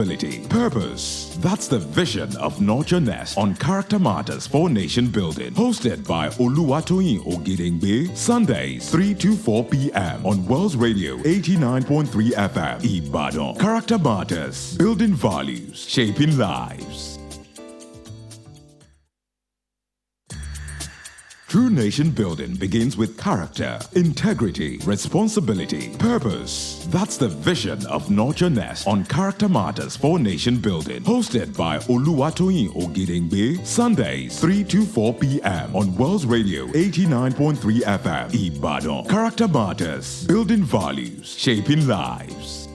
Purpose. That's the vision of Nurture Nest on Character Matters for Nation Building. Hosted by Oluwatoyin Ogedengbe. Sundays 3 to 4 p.m. on Wells Radio 89.3 FM. Ibadan. Character Matters. Building values. Shaping lives. True nation building begins with character, integrity, responsibility, purpose. That's the vision of Nurture Nest on Character Matters for Nation Building. Hosted by Oluwatoyin Ogedengbe. Sundays 3 to 4 p.m. on Wells Radio 89.3 FM. Ibadan. Character Matters. Building values. Shaping lives.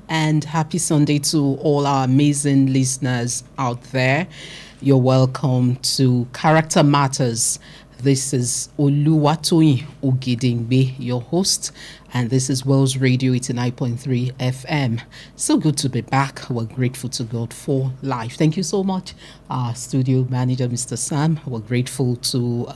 And happy Sunday to all our amazing listeners out there. You're welcome to Character Matters. This is Oluwatoyin Ogedengbe, your host, and this is Wells Radio 89.3 FM. So good to be back. We're grateful to God for life. Thank you so much, our studio manager, Mr. Sam. We're grateful to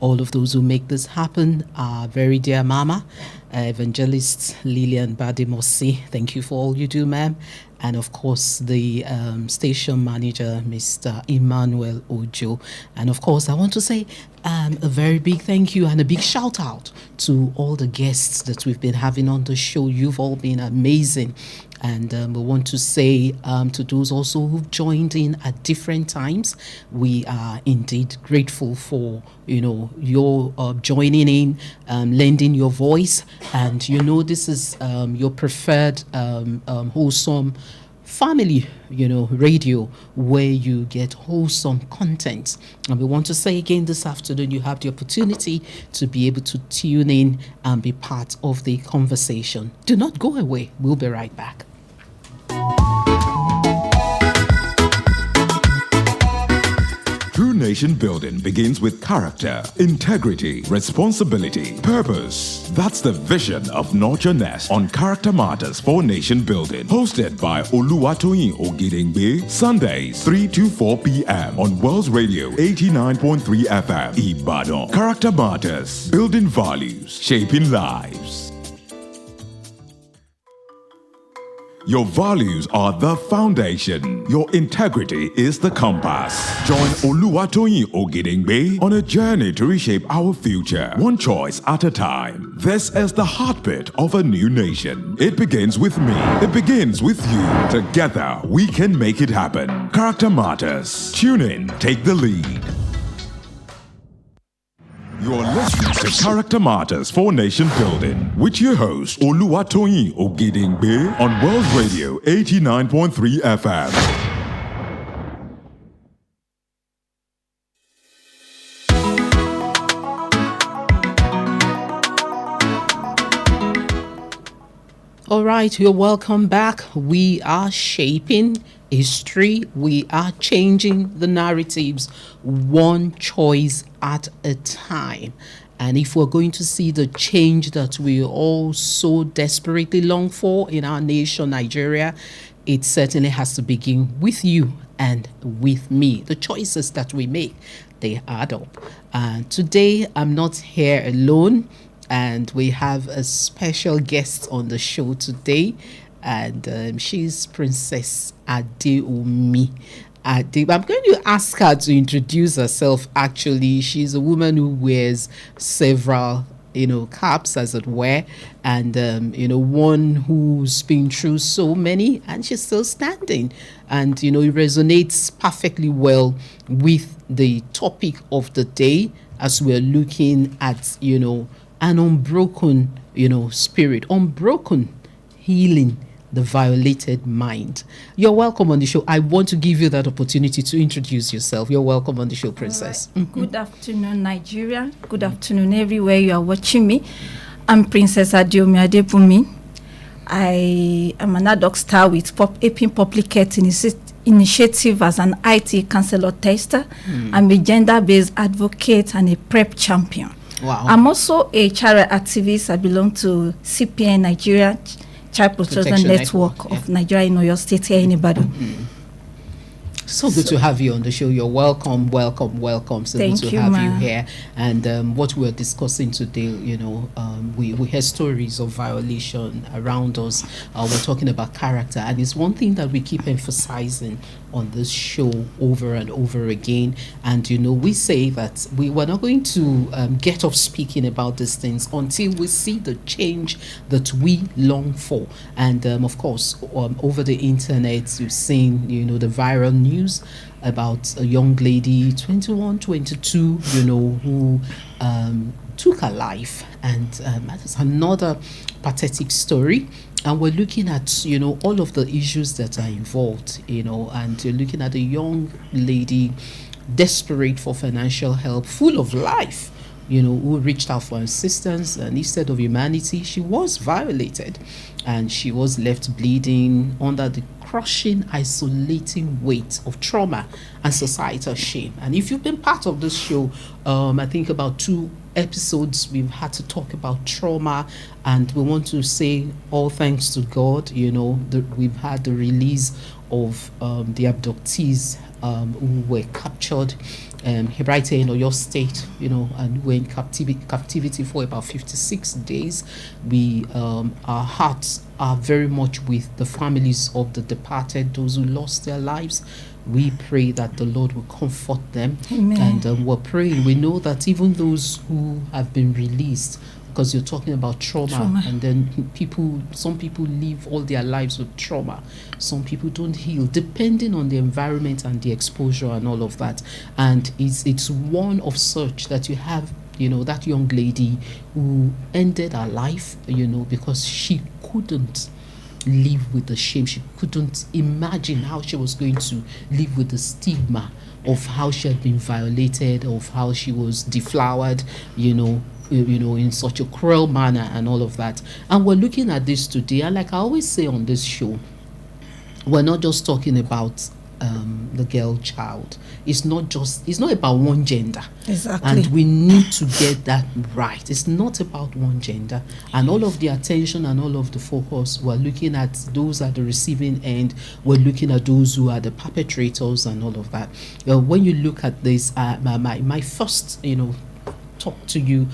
all of those who make this happen. Our very dear Mama, Evangelist Lillian Badimosi. Thank you for all you do, ma'am. And of course, the station manager, Mr. Emmanuel Ojo. And of course, I want to say a very big thank you and a big shout out to all the guests that we've been having on the show. You've all been amazing. And we want to say to those also who've joined in at different times, we are indeed grateful for, your joining in, lending your voice. And, this is your preferred wholesome family, radio, where you get wholesome content. And we want to say again this afternoon, you have the opportunity to be able to tune in and be part of the conversation. Do not go away. We'll be right back. True nation building begins with character, integrity, responsibility, purpose. That's the vision of Nurture Nest on Character Matters for Nation Building. Hosted by Oluwatoyin Ogedengbe. Sundays 3 to 4 p.m. on Wells Radio 89.3 FM. Ibadan. Character Matters. Building values. Shaping lives. Your values are the foundation. Your integrity is the compass. Join Oluwatoyin Ogedengbe on a journey to reshape our future, one choice at a time. This is the heartbeat of a new nation. It begins with me. It begins with you. Together, we can make it happen. Character matters. Tune in. Take the lead. You're listening to Character Matters for Nation Building with your host Oluwatoyin Ogedengbe on World Radio 89.3 FM. All right, you're welcome back. We are shaping history. We are changing the narratives one choice at a time. And if we're going to see the change that we all so desperately long for in our nation, Nigeria, it certainly has to begin with you and with me. The choices that we make, they add up. And today, I'm not here alone. And we have a special guest on the show today, and she's Princess Adeomi. I'm going to ask her to introduce herself. Actually, she's a woman who wears several, caps, as it were, and one who's been through so many, and she's still standing. And it resonates perfectly well with the topic of the day as we're looking at an unbroken, spirit, unbroken healing the violated mind. You're welcome on the show. I want to give you that opportunity to introduce yourself. You're welcome on the show, Princess. Right. Good afternoon, Nigeria. Good afternoon, everywhere you are watching me. I'm Princess Adeomi Adebumi. I am an ad hoc star with APIN Public Health Initiative as an IT counselor tester. I'm a gender-based advocate and a PrEP champion. Wow. I'm also a child activist. I belong to CPN Nigeria Child Protection Network of Nigeria in Oyo State here in Ibadan. So good to have you on the show. You're welcome. So good to have you here. And what we're discussing today, we hear stories of violation around us. We're talking about character, and it's one thing that we keep emphasizing on this show over and over again. And we say that we're not going to get off speaking about these things until we see the change that we long for. And of course, over the internet, you've seen the viral news about a young lady, 21, 22, who took her life. And that is another pathetic story. And we're looking at, all of the issues that are involved, and you're looking at a young lady desperate for financial help, full of life, who reached out for assistance, and instead of humanity, she was violated, and she was left bleeding under the crushing, isolating weight of trauma and societal shame. And if you've been part of this show, I think about 2 episodes we've had to talk about trauma, and we want to say all thanks to God, we've had the release of the abductees who were captured right here in Oyo State, and were in captivity for about 56 days. Our hearts are very much with the families of the departed, those who lost their lives. We pray that the Lord will comfort them. Amen. And we're praying. We know that even those who have been released, because you're talking about trauma, and then some people live all their lives with trauma. Some people don't heal, depending on the environment and the exposure and all of that. And it's one of such that you have, that young lady who ended her life, because she couldn't live with the shame. She couldn't imagine how she was going to live with the stigma of how she had been violated, of how she was deflowered, in such a cruel manner and all of that. And we're looking at this today, and like I always say on this show, we're not just talking about the girl child. It's not about one gender. Exactly. And we need to get that right. It's not about one gender. And all of the attention and all of the focus, we're looking at those at the receiving end. We're looking at those who are the perpetrators and all of that. When you look at this, my first, talk to you,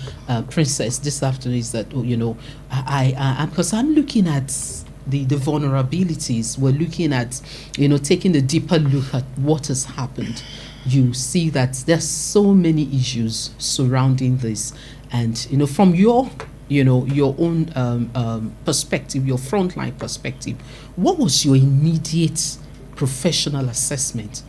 Princess, this afternoon is that, I because I'm looking at the vulnerabilities, we're looking at, taking a deeper look at what has happened, you see that there's so many issues surrounding this. And, from your own perspective, your frontline perspective, what was your immediate professional assessment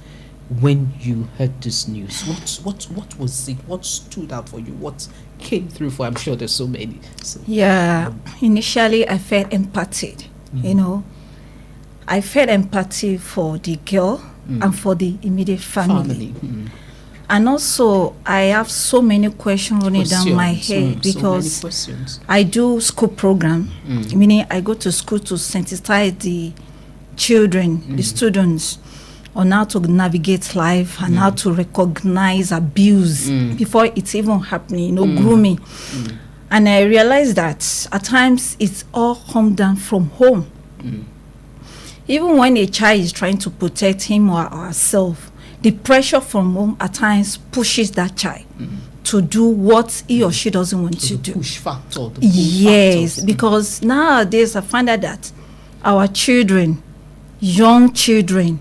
when you heard this news? What was it? What stood out for you? What came through for? I'm sure there's so many. So. Yeah, initially I felt empathy. I felt empathy for the girl and for the immediate family. And also, I have so many questions running down my head because I do school program, meaning I go to school to sensitize the children, the students, on how to navigate life and how to recognize abuse before it's even happening, grooming. And I realized that at times it's all come down from home. Even when a child is trying to protect him or herself, the pressure from home at times pushes that child to do what he or she doesn't want to do. Push factor. Yes, because nowadays I find out that our children, young children,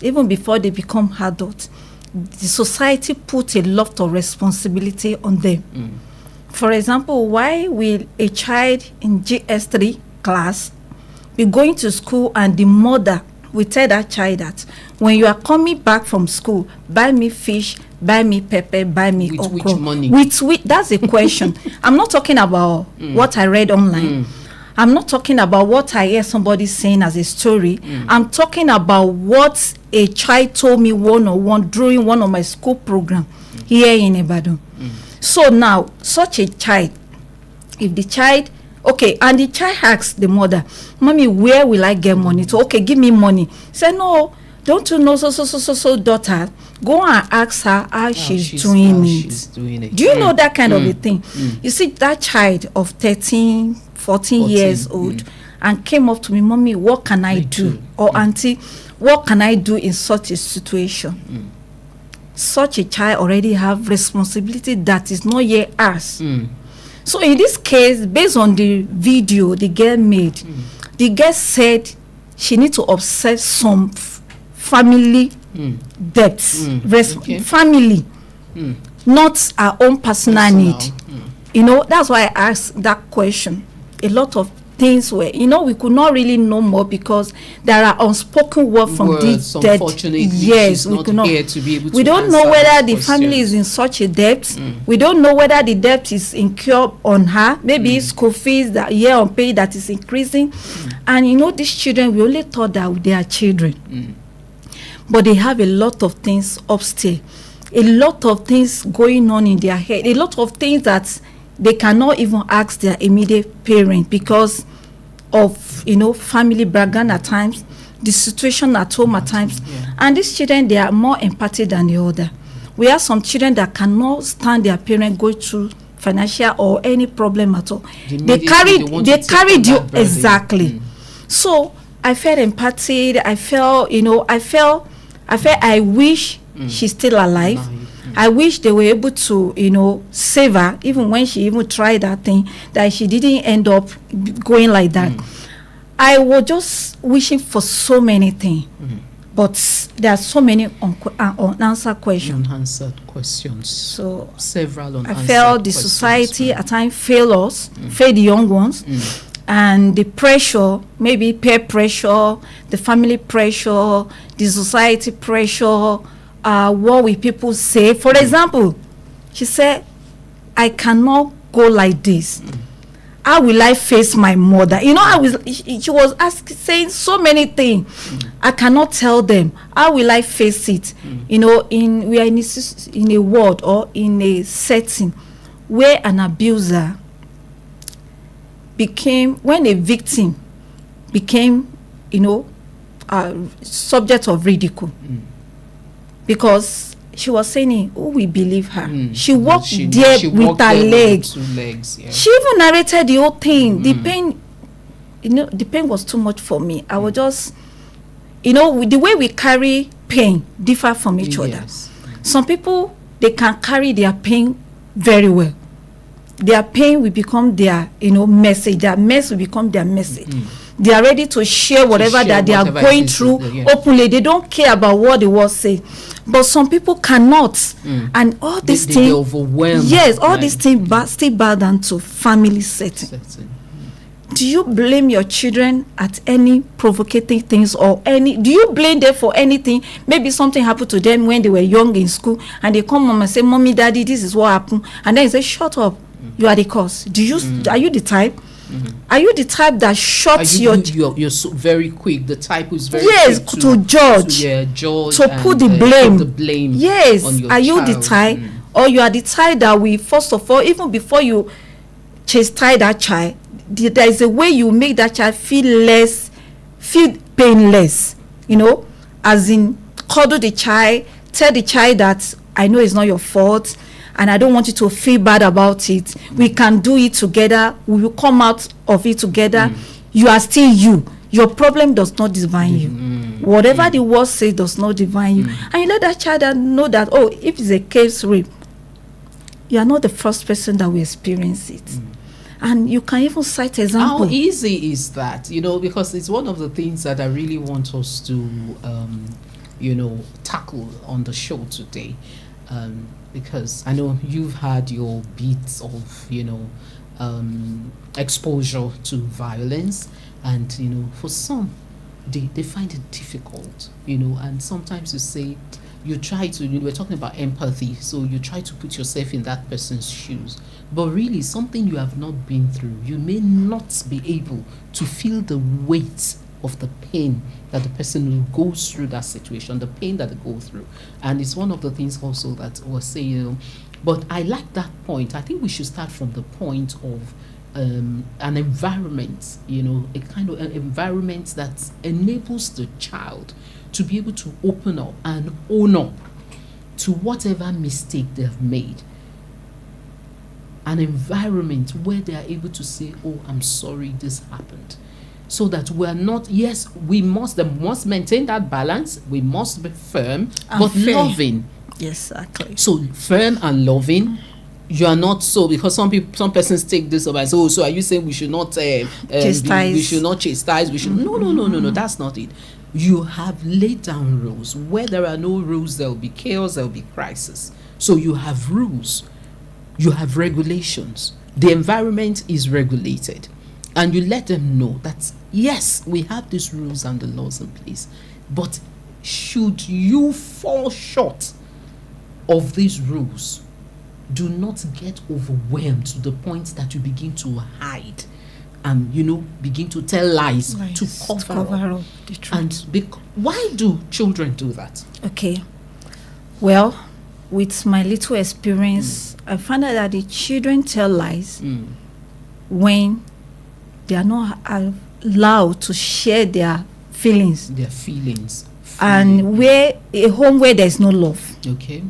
even before they become adults, the society puts a lot of responsibility on them. For example, why will a child in GS3 class be going to school and the mother will tell that child that when you are coming back from school, buy me fish, buy me pepper, buy me okra. With which money? With that's a question. I'm not talking about what I read online. I'm not talking about what I hear somebody saying as a story. I'm talking about what a child told me one-on-one during one of my school program here in Ibadan. So now, such a child, if the child, and the child asks the mother, "Mommy, where will I get money?" So, give me money. Say, "No, don't you know so daughter? Go and ask her how she's doing it. Do you know that kind of a thing? You see, that child of 13, 14 years old and came up to me, "Mommy, what can I do?" Or "Auntie, what can I do in such a situation?" Such a child already have responsibility that is not yet ours. So in this case, based on the video the girl made, the girl said she need to observe some family debts, family, not her own personal need. That's why I asked that question. A lot of things were, we could not really know more because there are unspoken words from this debt. Yes, we could not. We don't know whether the family is in such a debt. We don't know whether the debt is incurred on her. Maybe school fees that year on pay that is increasing. And these children, we only thought that they are children. But they have a lot of things upstairs, a lot of things going on in their head, a lot of things that they cannot even ask their immediate parent because of family background at times, the situation at home at times. And these children, they are more empathic than the other. We have some children that cannot stand their parent go through financial or any problem at all. They carried you exactly. So I felt empathic. I wish she's still alive. I wish they were able to, save her, even when she even tried that thing, that she didn't end up going like that. I was just wishing for so many things, but there are so many unanswered questions. Unanswered questions. So several unanswered I felt the questions. society at times fail us, fail the young ones, and the pressure, maybe peer pressure, the family pressure, the society pressure. What will people say? For example, she said, "I cannot go like this. How will I face my mother?" She was saying so many things. I cannot tell them. How will I face it? We are in a world or in a setting where an abuser when a victim became, subject of ridicule. Because she was saying, who will believe her? She walked there with her legs. She even narrated the whole thing. The pain, the pain was too much for me. I was just, the way we carry pain differ from each other. Some people, they can carry their pain very well. Their pain will become their, message. Their mess will become their message. they are ready to share whatever that they are going through openly. They don't care about what the world say. But some people cannot, and all these things, they're overwhelmed. Yes, all these things still bow down to family setting. Do you blame your children at any provocative things, or do you blame them for anything? Maybe something happened to them when they were young in school, and they come home and say, "Mommy, Daddy, this is what happened," and then you say, "Shut up, you are the cause." Are you the type? Are you the type that shuts you're so very quick, the type who's very quick to judge, to put the blame, yes, on your child. You the type, or you are the type that we, first of all, even before you chastise that child, there is a way you make that child feel painless, as in cuddle the child, tell the child that I know it's not your fault, and I don't want you to feel bad about it. We can do it together. We will come out of it together. You are still you. Your problem does not define you. Whatever the world says does not define you. And you let that child know that, if it's a case rape, you are not the first person that will experience it. And you can even cite example. How easy is that? Because it's one of the things that I really want us to, tackle on the show today. Because I know you've had your bits of, exposure to violence, and for some, they find it difficult, and sometimes you try to, we're talking about empathy, so you try to put yourself in that person's shoes, but really something you have not been through, you may not be able to feel the weight of the pain that the person who goes through that situation, the pain that they go through. And it's one of the things also that was saying, but I like that point. I think we should start from the point of an environment, a kind of an environment that enables the child to be able to open up and own up to whatever mistake they've made. An environment where they are able to say, "Oh, I'm sorry, this happened." So that we are not, yes, we must maintain that balance. We must be firm, but loving. Yes, exactly. So firm and loving. You are not so, because some persons take this up and say, so are you saying we should not chastise? We should not chastise. We should no. That's not it. You have laid down rules. Where there are no rules, there will be chaos. There will be crisis. So you have rules. You have regulations. The environment is regulated. And you let them know that, yes, we have these rules and the laws in place, but should you fall short of these rules, do not get overwhelmed to the point that you begin to hide and, begin to tell lies to cover up the truth. And why do children do that? Okay. Well, with my little experience, I found out that the children tell lies when they are not allowed to share their feelings. And where a home where there is no love. Okay.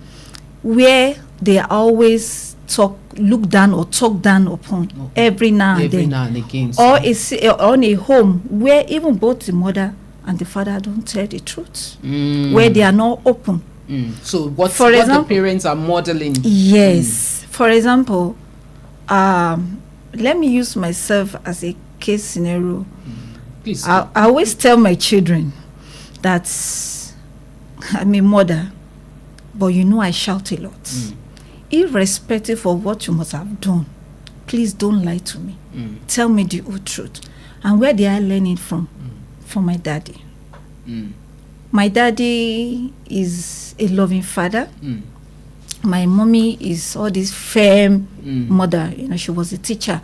Where they always look down or talk down upon every now and again. Or on a home where even both the mother and the father don't tell the truth. Where they are not open. So what the parents are modeling. Yes. For example, let me use myself as a case scenario. Please. I always tell my children that I'm a mother, but I shout a lot. Irrespective of what you must have done, please don't lie to me. Tell me the whole truth. And where did I learn it from? From my daddy. My daddy is a loving father. My mommy is all this firm mother. She was a teacher.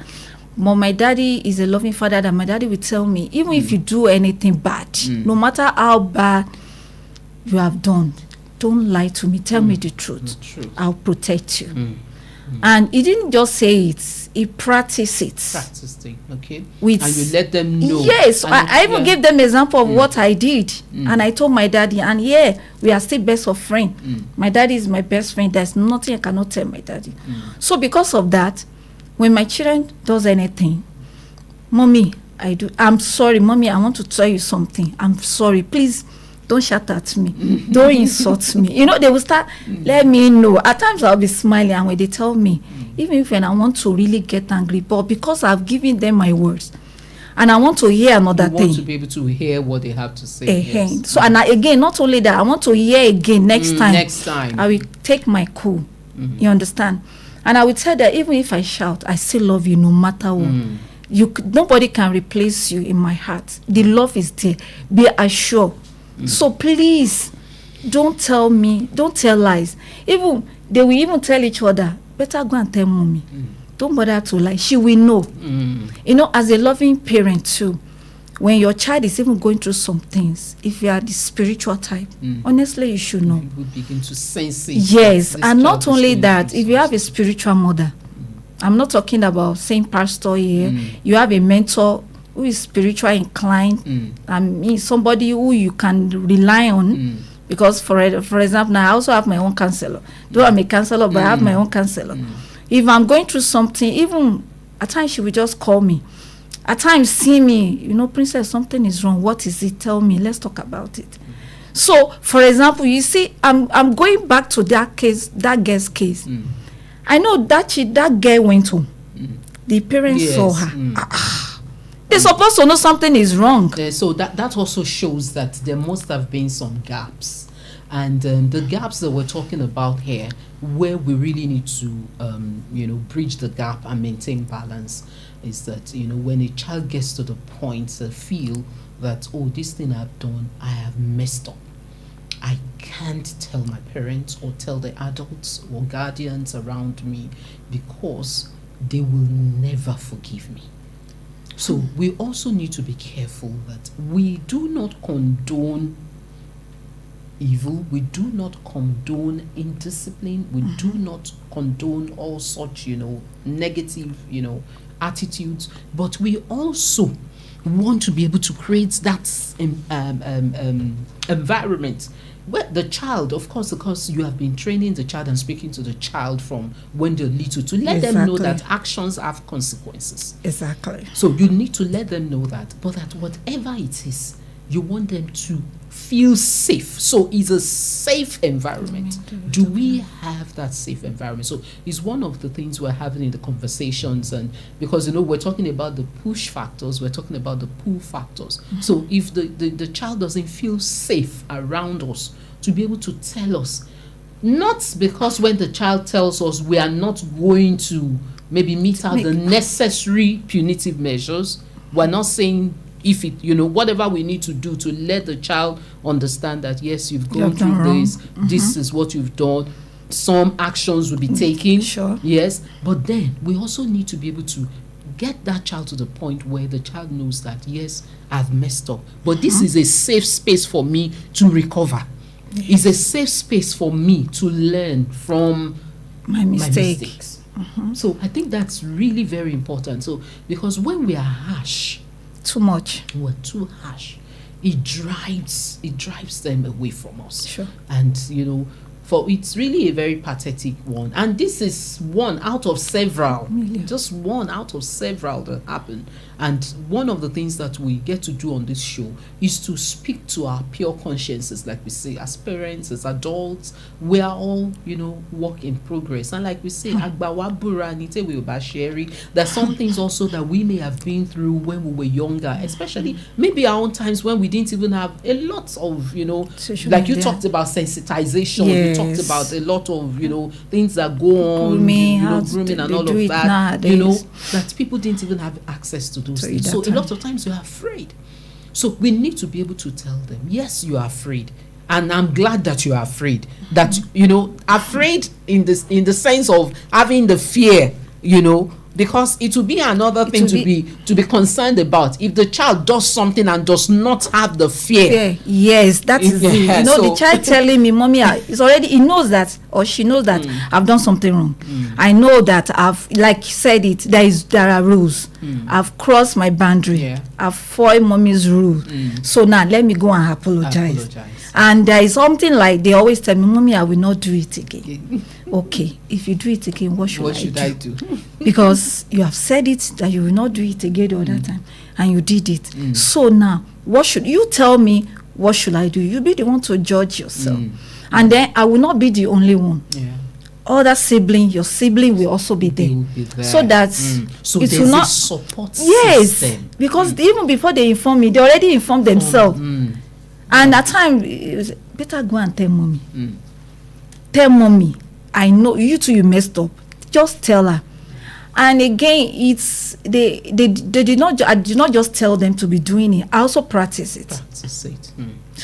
But my daddy is a loving father that my daddy will tell me, even if you do anything bad, no matter how bad you have done, don't lie to me. Tell me the truth. I'll protect you. And he didn't just say it, he practiced it. Practiced it, okay. And you let them know. Yes, I even gave them example of what I did. And I told my daddy, and we are still best of friends. My daddy is my best friend. There's nothing I cannot tell my daddy. So because of that, when my children does anything, Mommy, I'm sorry, Mommy, I want to tell you something. I'm sorry, please don't shout at me. Don't insult me. They will start, let me know. At times I'll be smiling, and when they tell me, even if when I want to really get angry, but because I've given them my words, and I want to hear another you thing. want to be able to hear what they have to say. Yes. So and again, not only that, I want to hear again next time. Next time I will take my cool. You understand? And I will tell that even if I shout, I still love you no matter what. Nobody can replace you in my heart. The love is there. Be assured. So please, don't tell lies. Even they will even tell each other, better go and tell mommy. Don't bother to lie. She will know. You know, as a loving parent too, when your child is even going through some things, if you are the spiritual type, honestly, you should know. You will begin to sense it. Yes, and not only that, if you have a spiritual mother, I'm not talking about same pastor here. You have a mentor who is spiritually inclined. I mean, somebody who you can rely on. Because for example, now I also have my own counselor. Though I'm a counselor, but I have my own counselor. If I'm going through something, even at times she will just call me. At times see me, you know, Princess, something is wrong. What is it? Tell me. Let's talk about it. So, for example, you see, I'm going back to that case, that girl's case. I know that girl went home. The parents saw her. They're supposed to know something is wrong. So that also shows that there must have been some gaps. And the gaps that we're talking about here, where we really need to, bridge the gap and maintain balance, is that, you know, when a child gets to the point to feel that, oh, this thing I've done, I have messed up. I can't tell my parents or tell the adults or guardians around me because they will never forgive me. So we also need to be careful that we do not condone evil, we do not condone indiscipline, we do not condone all such, negative, attitudes, but we also want to be able to create that environment where the child, of course, because you have been training the child and speaking to the child from when they're little, to let them know that actions have consequences. Exactly. So you need to let them know that, but that whatever it is, you want them to feel safe. So it's a safe environment. Do we have that safe environment? So it's one of the things we're having in the conversations, and because we're talking about the push factors, we're talking about the pull factors. So if the child doesn't feel safe around us to be able to tell us, not because when the child tells us we are not going to maybe meet out the necessary punitive measures, we're not saying if it, whatever we need to do to let the child understand that, yes, you've gone through this, this is what you've done, some actions will be taken. Sure. Yes, but then we also need to be able to get that child to the point where the child knows that, yes, I've messed up, but this is a safe space for me to recover. It's a safe space for me to learn from my mistakes. So I think that's really very important. So because when we are harsh, we're too harsh, it drives them away from us. Sure. And for it's really a very pathetic one, and this is one out of several, just one out of several that happen. And one of the things that we get to do on this show is to speak to our pure consciences, like we say, as parents, as adults. We are all work in progress, and like we say, there's some things also that we may have been through when we were younger, especially maybe our own times when we didn't even have a lot of like you talked about sensitization. Yes. Talked about a lot of things that go on, grooming and all of that, nowadays. that people didn't even have access to those things. So a lot of times you're afraid. So we need to be able to tell them, yes, you are afraid, and I'm glad that you are afraid. That afraid in the sense of having the fear, because it will be another thing to be concerned about if the child does something and does not have the fear. Yes, that is it. The child telling me, mommy, he knows that, or she knows that I've done something wrong. I know that I've, like you said it, there are rules. I've crossed my boundary. I've foiled mommy's rule. So now let me go and apologize. And there is something like they always tell me, mommy, I will not do it again. Okay, if you do it again, what should I do? Because you have said it that you will not do it again the other time, and you did it. So now, what should you tell me? What should I do? You'll be the one to judge yourself, and then I will not be the only one. other sibling, your sibling will also be They there, will be there. so that So it there's will not a support yes system. because even before they inform me, they already informed themselves. And at times it was better go and tell mommy. Tell mommy, I know you two, you messed up, just tell her. And again, it's they did not I did not just tell them to be doing it, I also practice it.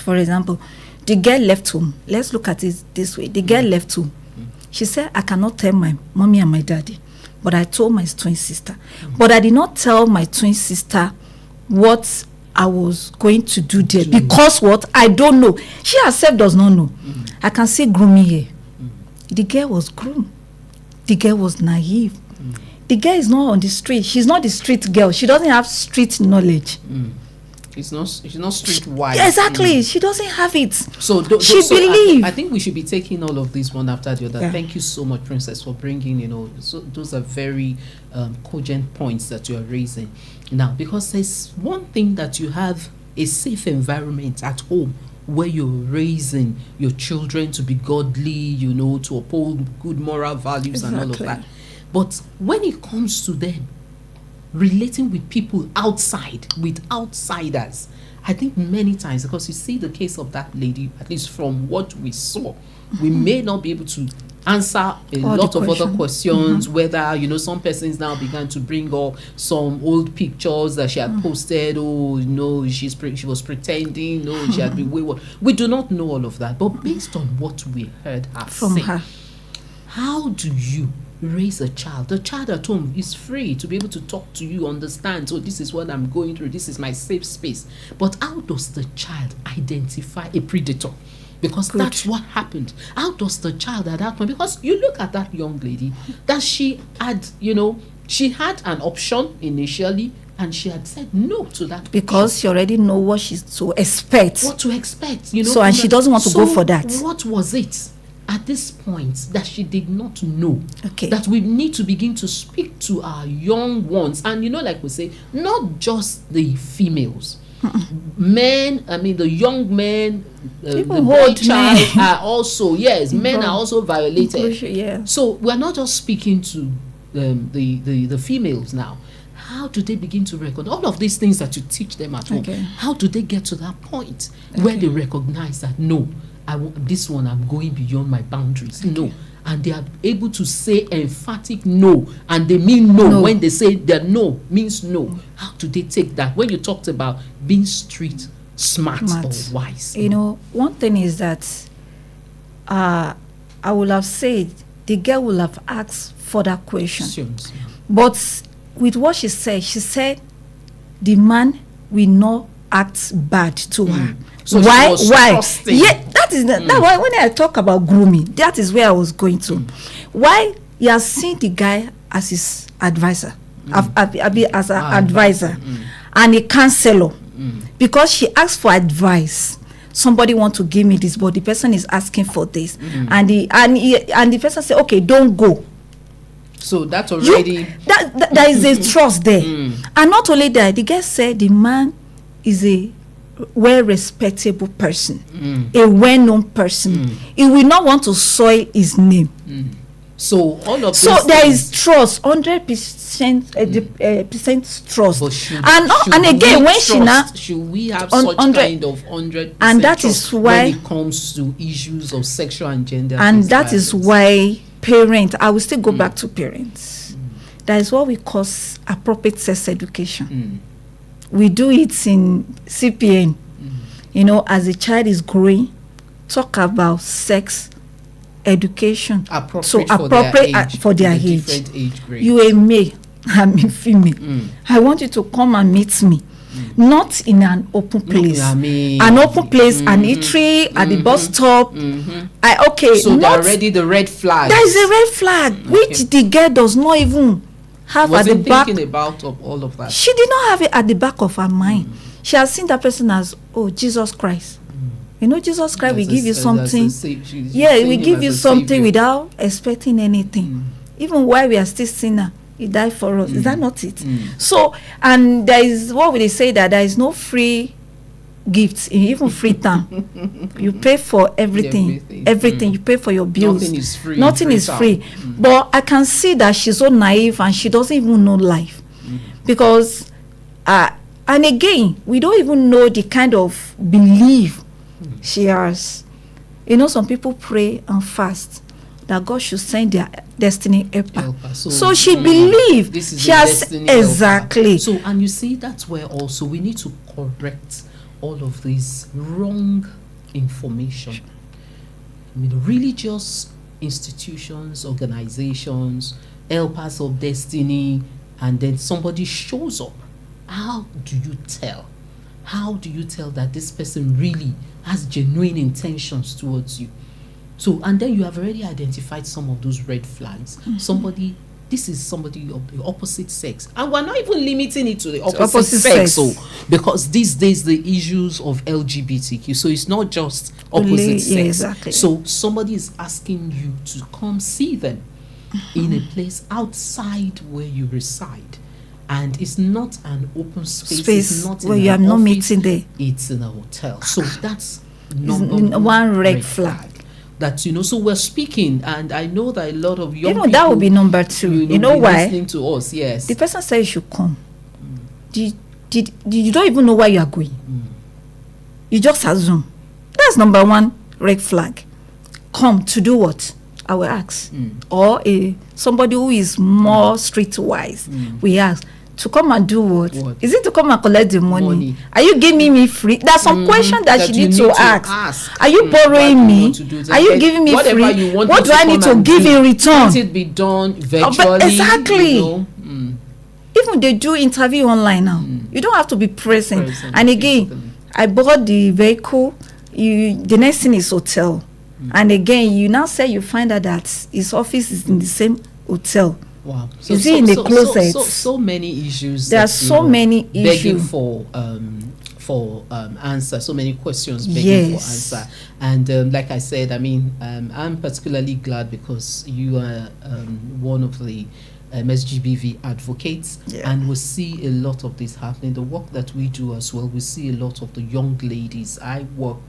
For example, the girl left home. Let's look at it this way. The girl left home. She said, I cannot tell my mommy and my daddy, but I told my twin sister. But I did not tell my twin sister what I was going to do there. Because what? I don't know. She herself does not know. I can see grooming here. The girl was groomed. The girl was naive. The girl is not on the street. She's not the street girl. She doesn't have street knowledge. She's not streetwise. Exactly. She doesn't have it. So I think we should be taking all of this one after the other. Thank you so much, Princess, for bringing, so those are very cogent points that you are raising. Now, because there's one thing that you have a safe environment at home where you're raising your children to be godly, to uphold good moral values and all of that. But when it comes to them relating with people outside, with outsiders, I think many times, because you see the case of that lady, at least from what we saw, we may not be able to answer a lot of other questions, whether, some persons now began to bring up some old pictures that she had posted, she was pretending, she had been wayward. We do not know all of that, but based on what we heard her from say, her, how do you raise a child? The child at home is free to be able to talk to you, understand, so this is what I'm going through, this is my safe space. But how does the child identify a predator? Because that's what happened. How does the child at that point, because you look at that young lady, that she had, she had an option initially, and she had said no to that because option. she already know what she's to expect. What to expect, So, and she doesn't want to go for that. What was it at this point that she did not know? Okay. That we need to begin to speak to our young ones. And like we say, not just the females. Men, the young men, the boy child are also, men are also violated. So we're not just speaking to the females now. How do they begin to recognize all of these things that you teach them at home? How do they get to that point where they recognize that no, this one, I'm going beyond my boundaries? No. And they are able to say emphatic no, and they mean no when they say that no means no. How do they take that? When you talked about being street smart or wise, one thing is that I would have said the girl will have asked further questions, but with what she said the man will not act bad to her. So why? Yeah, that is that why when I talk about grooming, that is where I was going to. Why he has seen the guy as his advisor, as an advisor, and a counselor, because she asked for advice. Somebody want to give me this, but the person is asking for this, and the person say, okay, don't go. So that's already there is a trust there, and not only that, the guy said the man is a well-respectable person, a well-known person. He will not want to soil his name. So all of so there is trust, 100% trust. And again, when she now, should we have such kind of 100%? And that is why when it comes to issues of sexual and gender, and that is why parents, I will still go back to parents. That is what we call appropriate sex education. We do it in CPN. As a child is growing, talk about sex education. Appropriate for their age. You a male, I'm a female. I want you to come and meet me. Not in an open place. An open place, an eatery, at the bus stop. So there are already the red flag. There is a red flag, which the girl does not even have at the back. Thinking about all of that. She did not have it at the back of her mind. She has seen that person as, Jesus Christ. Jesus Christ will give you something. We give you something without expecting anything. Even while we are still sinner, he died for us. Is that not it? So, and there is what we say, that there is no free gifts, even free time. You pay for everything. Everything. You pay for your bills. Nothing is free. Nothing is free. But I can see that she's so naive and she doesn't even know life. Because, and again, we don't even know the kind of belief she has. You know, some people pray and fast that God should send their destiny helper. So she believes this is she has exactly. So, and you see, that's where also we need to correct all of this wrong information. I mean, religious institutions, organizations, helpers of destiny, and then somebody shows up. How do you tell? How do you tell that this person really has genuine intentions towards you? So, and then you have already identified some of those red flags. Somebody, this is somebody of the opposite sex. And we're not even limiting it to the opposite sex. So, because these days the issues of LGBTQ, so it's not just opposite sex. Yeah, exactly. So somebody is asking you to come see them in a place outside where you reside. And it's not an open space. It's not where in you are an not office, meeting there. It's in a hotel. So that's one red flag. That, you know, so we're speaking, and I know that a lot of young people, that would be number 2. You know why? Listening to us, yes. The person said you should come. Did you don't even know where you are going. You just assume. That's number 1 red flag. Come to do what? I will ask. Or somebody who is more streetwise, we ask. To come and do what? Is it to come and collect the money? Are you giving me free? There's some questions that you need to ask. Are you borrowing me? Are you giving me free? What do I need to give in return? Let it be done virtually. Exactly. You know? Even they do interview online now. You don't have to be present. And again, I bought the vehicle. The next thing is hotel. And again, you now say you find out that his office is in the same hotel. Wow. So, is he in the closet? So many issues. There are so many begging issues. for answer, so many questions begging for answer. And like I said, I mean, I'm particularly glad because you are one of the MSGBV advocates, and we see a lot of this happening. The work that we do as well, we see a lot of the young ladies. I work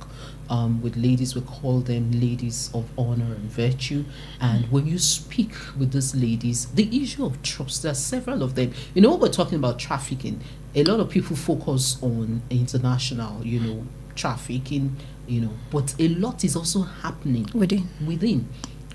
with ladies, we call them ladies of honor and virtue. And when you speak with these ladies, the issue of trust, there are several of them. You know, when we're talking about trafficking, a lot of people focus on international, you know, trafficking, you know, but a lot is also happening within,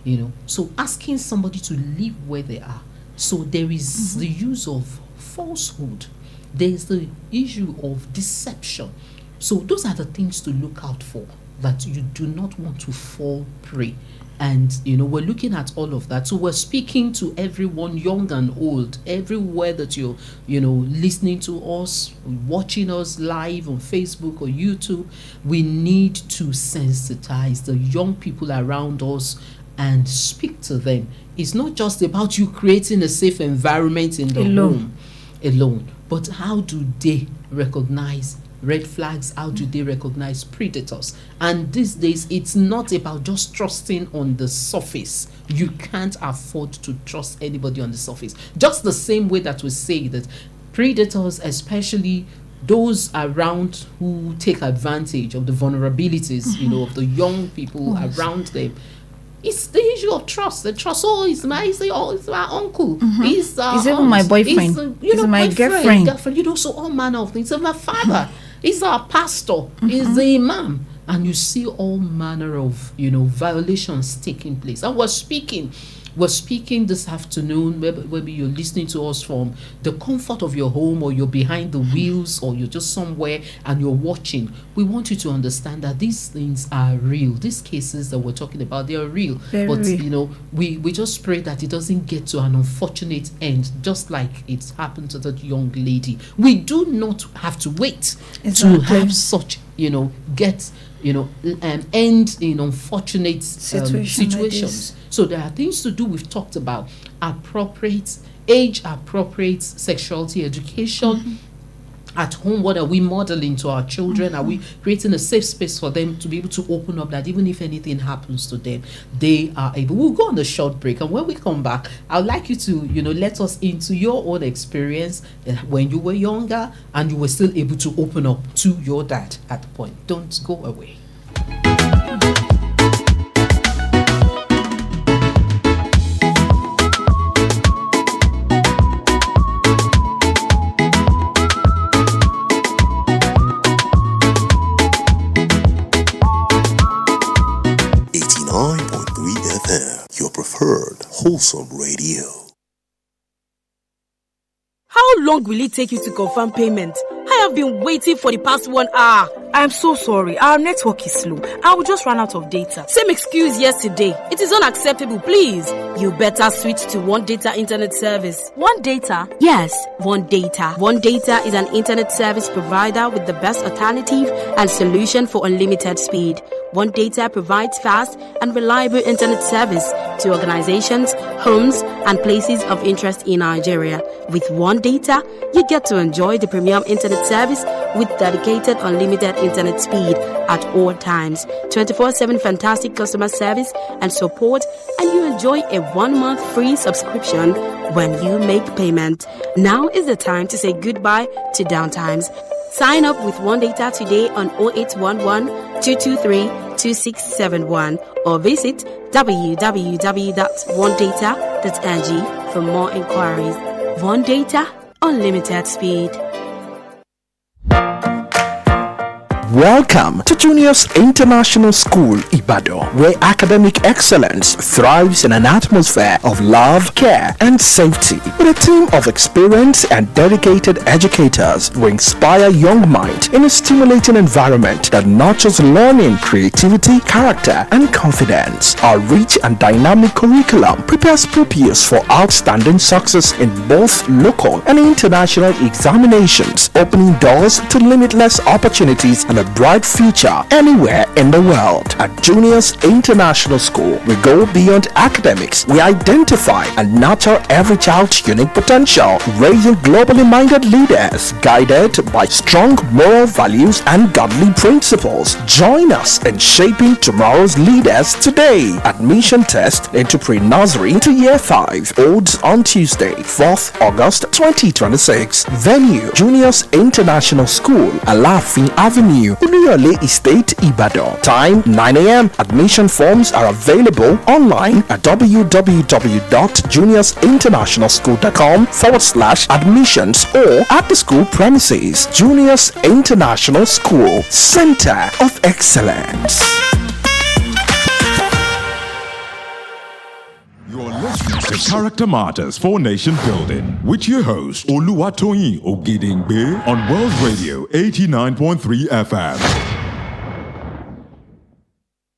you know. So asking somebody to live where they are. So there is the use of falsehood. There is the issue of deception. So those are the things to look out for, that you do not want to fall prey. And, you know, we're looking at all of that. So we're speaking to everyone, young and old, everywhere that you're, you know, listening to us, watching us live on Facebook or YouTube. We need to sensitize the young people around us and speak to them. It's not just about you creating a safe environment in the home alone, but how do they recognize red flags? How do they recognize predators? And these days, it's not about just trusting on the surface. You can't afford to trust anybody on the surface. Just the same way that we say that predators, especially those around who take advantage of the vulnerabilities, you know, of the young people around them. It's the issue of trust. The trust. Oh, it's my uncle. He's even my boyfriend. He's my girlfriend. You know, so all manner of things. So my father. He's our pastor. He's the imam. And you see all manner of, you know, violations taking place. And we're speaking this afternoon. Maybe you're listening to us from the comfort of your home, or you're behind the wheels, or you're just somewhere and you're watching. We want you to understand that these things are real. These cases that we're talking about, they are real. But you know, we just pray that it doesn't get to an unfortunate end, just like it's happened to that young lady. We do not have to wait to have such, you know, end in unfortunate situations. Like, so there are things to do. We've talked about age-appropriate sexuality education, At home, what are we modeling to our children? Are we creating a safe space for them to be able to open up, that even if anything happens to them, they are able? We'll go on a short break, and when we come back, I'd like you to, let us into your own experience when you were younger and you were still able to open up to your dad at the point. Don't go away. Your preferred wholesome radio. How long will it take you to confirm payment? I have been waiting for the past 1 hour. I'm so sorry. Our network is slow. I will just run out of data. Same excuse yesterday. It is unacceptable, please. You better switch to One Data Internet Service. One Data? Yes, One Data. One Data is an internet service provider with the best alternative and solution for unlimited speed. One Data provides fast and reliable internet service to organizations, homes, and places of interest in Nigeria. With One Data, you get to enjoy the premium internet service with dedicated unlimited internet speed at all times, 24/7 fantastic customer service and support, and you enjoy a 1-month free subscription when you make payment. Now is the time to say goodbye to downtimes. Sign up with One Data today on 0811 223 2671 or visit www.onedata.ng for more inquiries. One Data, unlimited speed. Welcome to Juniors International School, Ibadan, where academic excellence thrives in an atmosphere of love, care, and safety. With a team of experienced and dedicated educators who inspire young minds in a stimulating environment that nurtures learning, creativity, character, and confidence. Our rich and dynamic curriculum prepares pupils for outstanding success in both local and international examinations, opening doors to limitless opportunities and a bright future anywhere in the world. At Juniors International School, we go beyond academics. We identify and nurture every child's unique potential, raising globally minded leaders guided by strong moral values and godly principles. Join us in shaping tomorrow's leaders today. Admission test into pre-nursery to year 5 holds on Tuesday, 4th August 2026. Venue, Juniors International School, Alafin Avenue, Oluyole Estate, Ibadan. Time 9 a.m. Admission forms are available online at www.juniorsinternationalschool.com/admissions or at the school premises. Juniors International School, Center of Excellence. You're listening to Character Matters for Nation Building with your host Oluwatoyin Ogedengbe on World Radio 89.3 FM.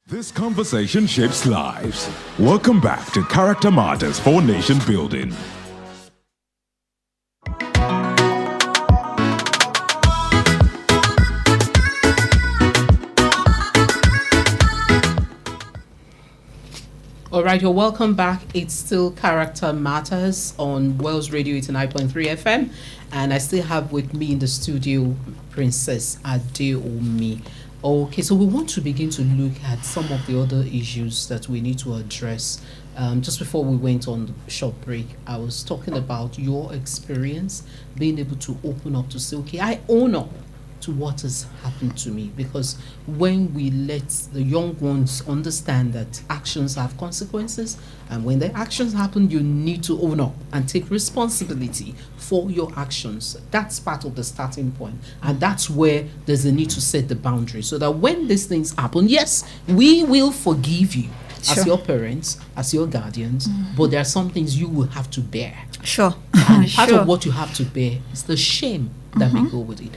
This conversation shapes lives. Welcome back to Character Matters for Nation Building. All right, you're welcome back. It's still Character Matters on Wells Radio 89.3 FM. And I still have with me in the studio Princess Adeomi. Okay, so we want to begin to look at some of the other issues that we need to address. Just before we went on the short break, I was talking about your experience being able to open up to say, okay, I own up to what has happened to me, because when we let the young ones understand that actions have consequences, and when the actions happen, you need to own up and take responsibility for your actions. That's part of the starting point, and that's where there's a need to set the boundary, so that when these things happen, yes, we will forgive you as your parents, as your guardians, but there are some things you will have to bear. Sure. And part of what you have to bear is the shame that may go with it.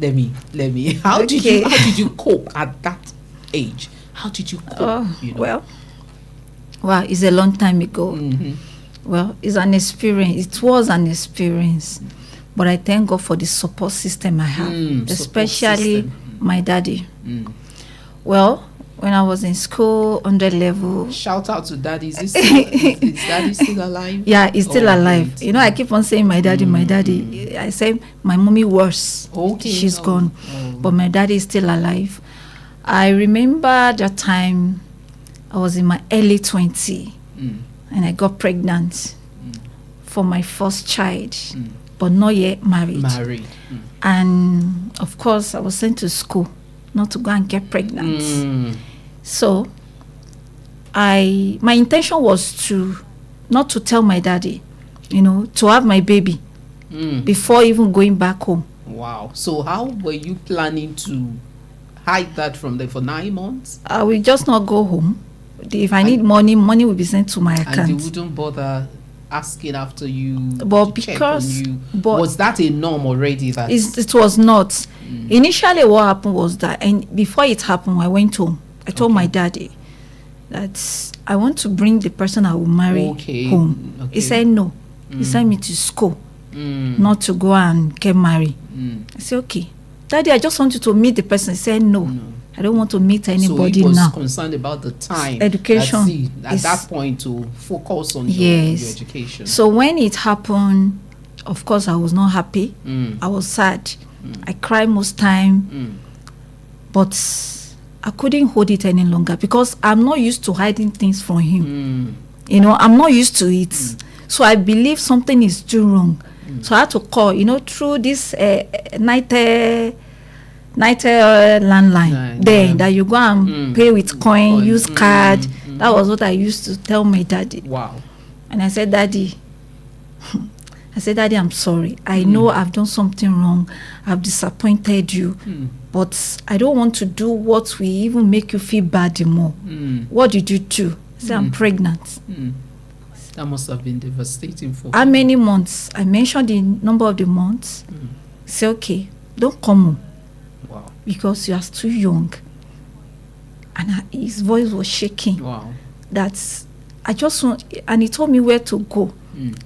Let me. How did you cope at that age? How did you cope? Well, it's a long time ago. Well, it's an experience. It was an experience, but I thank God for the support system I have, especially my daddy. Well, when I was in school, 100 level. Shout out to daddy. Is daddy still alive? Yeah, he's still alive. Great. You know, I keep on saying my daddy. I say my mommy worse. Okay. She's gone. But my daddy is still alive. I remember that time I was in my early 20s and I got pregnant for my first child, but not yet married. And of course, I was sent to school not to go and get pregnant. So my intention was not to tell my daddy, to have my baby before even going back home. Wow. So how were you planning to hide that from them for 9 months? I will just not go home. If I need money will be sent to my account. And they wouldn't bother asking after you, but because was that a norm already? That it was not. Initially what happened was that, and before it happened, I went home. I told my daddy that I want to bring the person I will marry home. He said no. He sent me to school not to go and get married. I said, okay, Daddy, I just want you to meet the person. He said no. I don't want to meet anybody now. So he was concerned about the time. Education. At that point, to focus on your education. So when it happened, of course, I was not happy. I was sad. I cried most time. But I couldn't hold it any longer because I'm not used to hiding things from him. I'm not used to it. So I believe something is too wrong. So I had to call, through this night landline that you go and pay with coin, use card. That was what I used to tell my daddy. Wow. And I said, Daddy, I'm sorry. I know I've done something wrong. I've disappointed you. But I don't want to do what will even make you feel bad more. What did you do? I said, I'm pregnant. That must have been devastating for how many months? I mentioned the number of the months. Say, okay, don't come home. Wow. Because you are too young. And his voice was shaking. Wow. That's, I just want, and he told me where to go.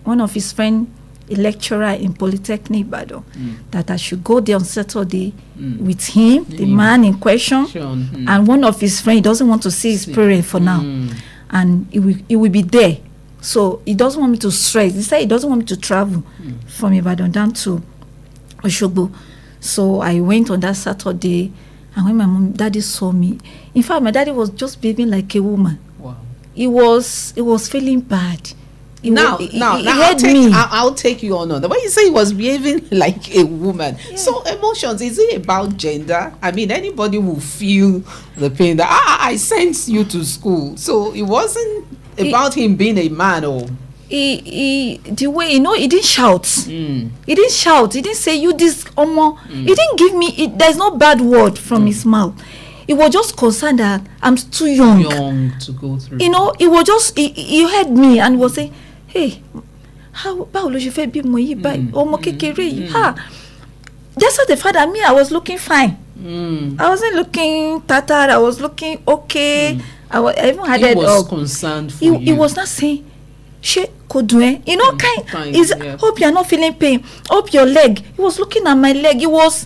One of his friends, a lecturer in Polytechnic Ibadan, that I should go there on Saturday with him, the man in question, and one of his friends. He doesn't want to see his parents for now, and he will be there. So he doesn't want me to stress. He said he doesn't want me to travel from Ibadan down to Oshogbo. So I went on that Saturday, and when daddy saw me, in fact, my daddy was just behaving like a woman. Wow. He was feeling bad. I'll take you on that. When you say he was behaving like a woman, so emotions, is it about gender? I mean, anybody will feel the pain that I sent you to school. So it wasn't about him being a man, or the way, he didn't shout. He didn't shout. He didn't say you this He didn't give me there's no bad word from his mouth. He was just concerned that I'm too young to go through. He was just he heard me and was saying, hey, báwo ló ṣe fẹ́ bímọ yìí báyìí, ọmọ kékeré yìí. Just as the father, me, I was looking fine. I wasn't looking tattered. I was looking okay. I even had he was concerned for you. He was not saying, she could do it. Hope you're not feeling pain. Hope your leg. He was looking at my leg. He was,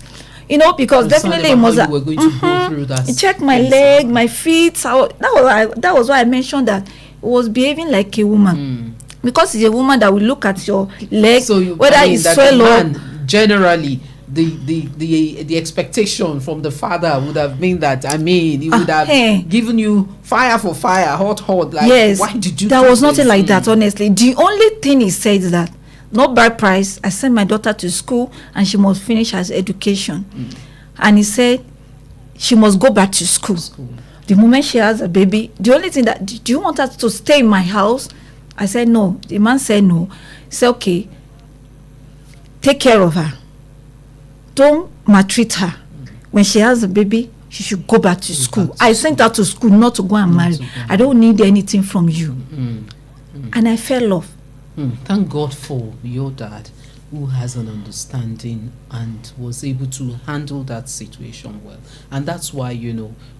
because definitely it was. You were going to go through that. He checked my leg, my feet. That was why I mentioned that it was behaving like a woman. Because it's a woman that will look at your leg, so whether it's swell up. Generally, the expectation from the father would have been that, he would have given you fire for fire, hot. Like, yes, why did you? There was nothing like that, honestly. The only thing he said is that, not by price, I sent my daughter to school and she must finish her education. And he said she must go back to school. The moment she has a baby, the only thing that, do you want her to stay in my house? I said no. The man said no. He said, okay, take care of her. Don't maltreat her. When she has a baby, she should go back to school. I sent her to school not to go and marry. I don't need anything from you. And I fell off. Thank God for your dad, who has an understanding and was able to handle that situation well. And that's why,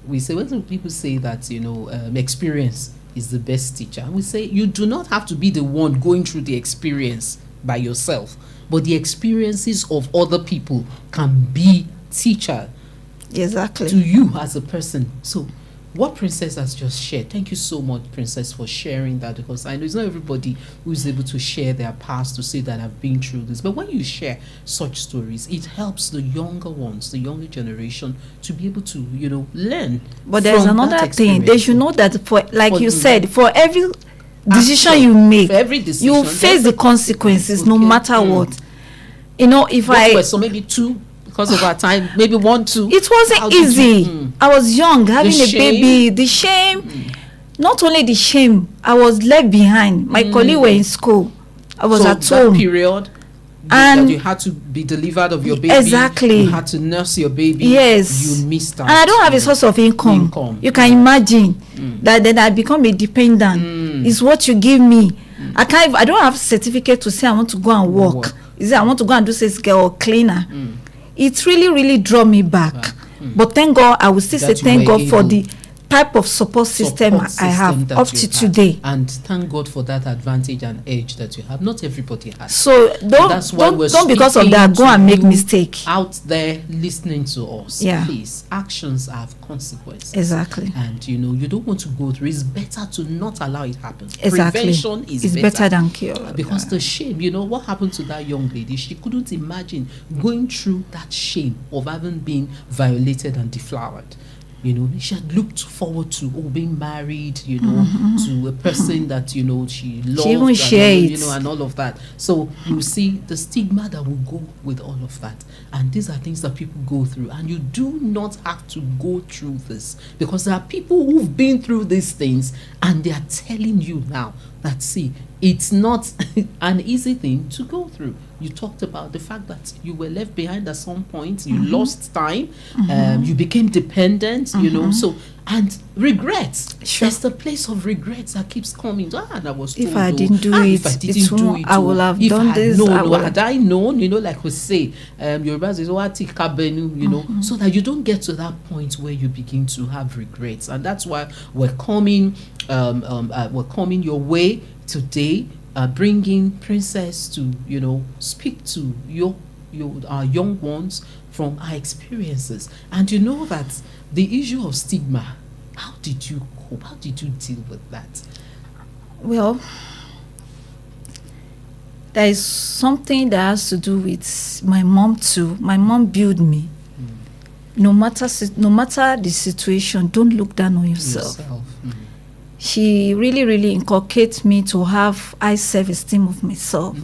we say, when people say that, experience is the best teacher, we say you do not have to be the one going through the experience by yourself, but the experiences of other people can be teacher exactly to you as a person. So what Princess has just shared, thank you so much, Princess, for sharing that, because I know it's not everybody who is able to share their past to say that I've been through this. But when you share such stories, it helps the younger ones, the younger generation, to be able to, learn. But there's another thing. They should know that for every decision you make, every decision, you face the consequences, no matter what. So maybe two, because of our time, maybe 1, 2. It wasn't easy. I was young, having a baby. The shame, not only the shame, I was left behind. My colleagues were in school. I was at home. That period, and that you had to be delivered of your baby. Exactly. You had to nurse your baby. Yes. You missed out. And I don't have a source of income. You can imagine that then I become a dependent. It's what you give me. I don't have a certificate to say I want to go and work. Is it I want to go and do sales girl or cleaner? It really, really drew me back. But thank God, I will still say thank God for the type of support system I have up to today. And thank God for that advantage and edge that you have. Not everybody has. So don't because of that go and make mistake. Out there listening to us, yeah. Please, actions have consequences. Exactly. And you don't want to go through. It's better to not allow it happen. Exactly. Prevention is better than cure. Because the shame, what happened to that young lady? She couldn't imagine going through that shame of having been violated and deflowered. She had looked forward to being married, to a person that she loved, she even shared, and all of that. So you see the stigma that will go with all of that, and these are things that people go through, and you do not have to go through this, because there are people who've been through these things, and they are telling you now that it's not an easy thing to go through. You talked about the fact that you were left behind at some point, you lost time, you became dependent, so, and regrets. Sure. There's the place of regrets that keeps coming. And I was told, if I didn't do it, I will have done this. Had I known, like we say, Yorubas is kabenu, so that you don't get to that point where you begin to have regrets. And that's why we're coming your way today, bringing Princess to speak to our young ones from our experiences. And that the issue of stigma, how did you cope? How did you deal with that? Well, there is something that has to do with my mom too. My mom built me. No matter the situation, don't look down on yourself. She really, really inculcates me to have high self-esteem of myself.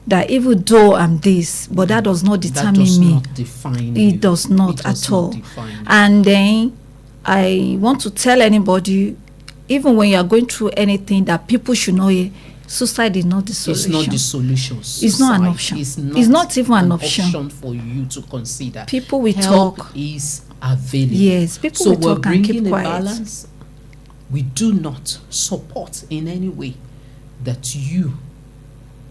That even though I'm this, but that does not determine me. Not define it does not at all. And then I want to tell anybody, even when you are going through anything, that people should know suicide is not the solution. It's not the solution. It's not an option. It's not even an option for you to consider. People will Help talk. Is available. Yes, people will talk and keep quiet. Balance. We do not support in any way that you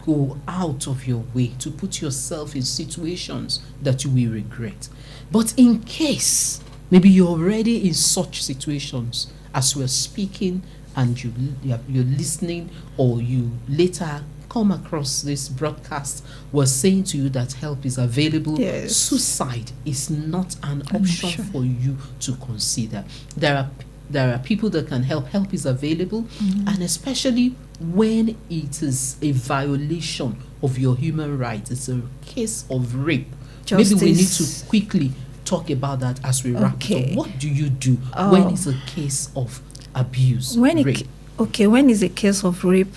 go out of your way to put yourself in situations that you will regret. But in case maybe you're already in such situations as we're speaking, and you're listening, or you later come across this broadcast, we're saying to you that help is available. Yes. Suicide is not an option for you to consider. There are people that can help. Help is available, and especially when it is a violation of your human rights. It's a case of rape. Justice. Maybe we need to quickly talk about that as we wrap it up. What do you do when it's a case of abuse? When it's a case of rape,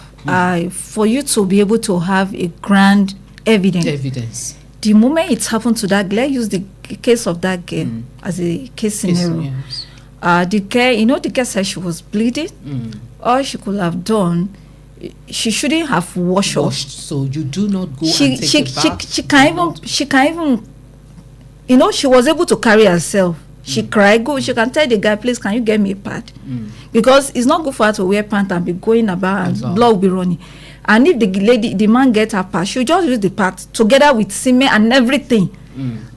for you to be able to have a grand evidence. The moment it happened to that girl, let's use the case of that girl as a case scenario. Yes. The girl said she was bleeding. All she could have done, she shouldn't have washed off. So you do not go and take a bath. She can't even, she was able to carry herself. She cried. She can tell the guy, please, can you get me a pad? Because it's not good for her to wear pants and be going about and blood will be running. And if the man gets her pad, she'll just use the pad together with semen and everything.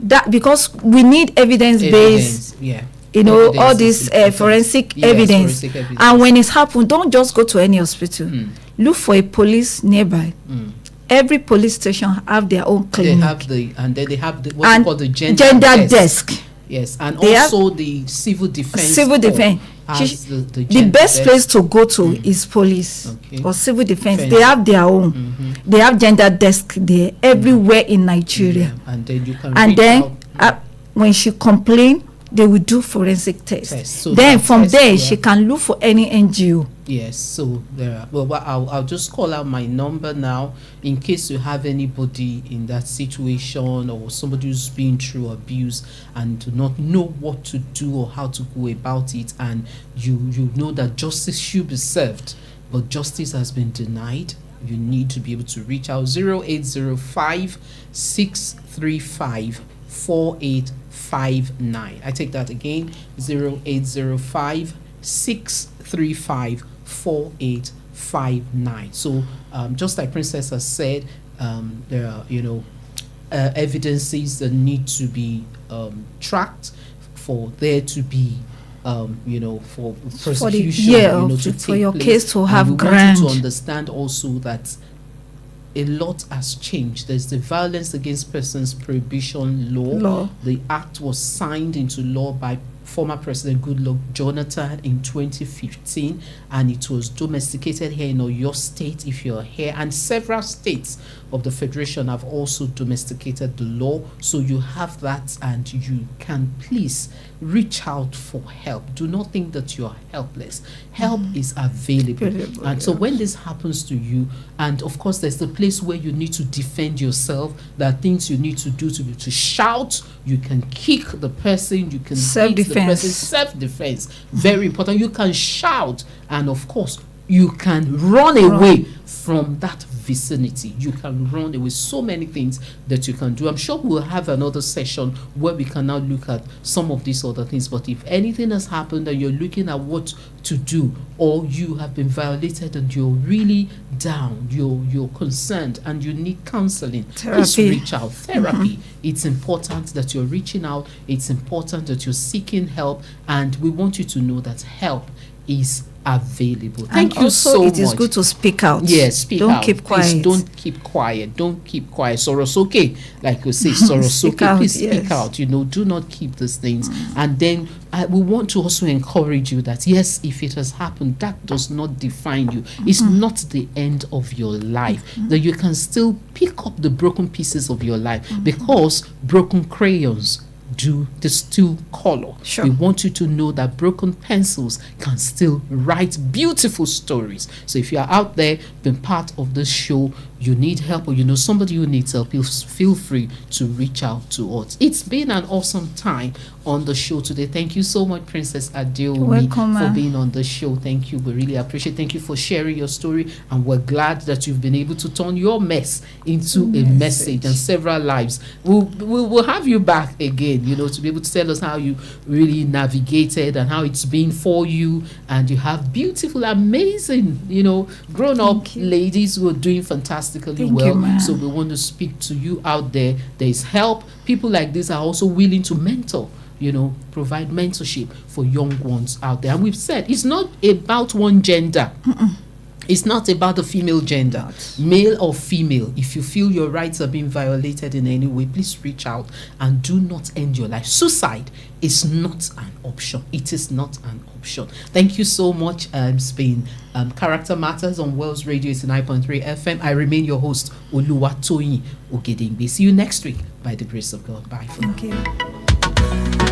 That because we need evidence-based. All this forensic evidence. And when it's happened, don't just go to any hospital. Look for a police nearby. Every police station have their own clinic. They have what you call the gender desk. Yes, and They also the civil defense. civil defense. Has the The gender best desk. place to go to is police Okay. or civil defense. Defense. They have their own. They have gender desk there everywhere in Nigeria. Yeah, and then you can And reach then out. when she complain, they will do forensic test. So then that from test, there, yeah. she can look for any NGO. Yes, so there are, well, I'll just call out my number now in case you have anybody in that situation or somebody who's been through abuse and do not know what to do or how to go about it, and you know that justice should be served, but justice has been denied. You need to be able to reach out 0805 635 4859. I take that again, 0805 635 4859. So just like Princess has said, there are evidences that need to be tracked for there to be for prosecution, to for take your place. case to have and we ground. want you to understand also that a lot has changed. There's the Violence Against Persons Prohibition Law. The act was signed into law by former President Goodluck Jonathan in 2015, and it was domesticated here in Oyo State, if you're here, and several states of the Federation have also domesticated the law. So you have that, and you can please reach out for help. Do not think that you're helpless. Help is available. And so when this happens to you, and of course there's the place where you need to defend yourself, there are things you need to do to shout, you can kick the person, you can beat the person. Self-defense, very important. You can shout, and of course you can run away from that vicinity. You can run away. So many things that you can do. I'm sure we'll have another session where we can now look at some of these other things. But if anything has happened and you're looking at what to do, or you have been violated and you're really down, you're concerned and you need counseling, please reach out. Therapy. It's important that you're reaching out. It's important that you're seeking help, and we want you to know that help is available. Thank you so much. It is good to speak out. Yes, speak don't out. Keep quiet. Please don't keep quiet. Don't keep quiet. Sorosoke, like you say, Sorosoke. Please speak out. Do not keep these things. And then we want to also encourage you that yes, if it has happened, that does not define you. It's not the end of your life. That you can still pick up the broken pieces of your life, because broken crayons do distill color. Sure. We want you to know that broken pencils can still write beautiful stories. So if you are out there being part of this show, you need help, or somebody who needs help, feel free to reach out to us. It's been an awesome time on the show today. Thank you so much, Princess Adeomi, for being on the show. Thank you. We really appreciate it. Thank you for sharing your story, and we're glad that you've been able to turn your mess into a message and several lives. We'll have you back again, to be able to tell us how you really navigated and how it's been for you. And you have beautiful, amazing, grown-up ladies who are doing fantastically well. So we want to speak to you out there. There is help. People like this are also willing to mentor, provide mentorship for young ones out there. And we've said it's not about one gender. It's not about the female gender, male or female. If you feel your rights are being violated in any way, please reach out and do not end your life. Suicide is not an option. It is not an option. Thank you so much. It's been Character Matters on Wells Radio 89.3 FM. I remain your host, Oluwatoyin Ogedengbe. See you next week by the grace of God. Bye for now. Thank you.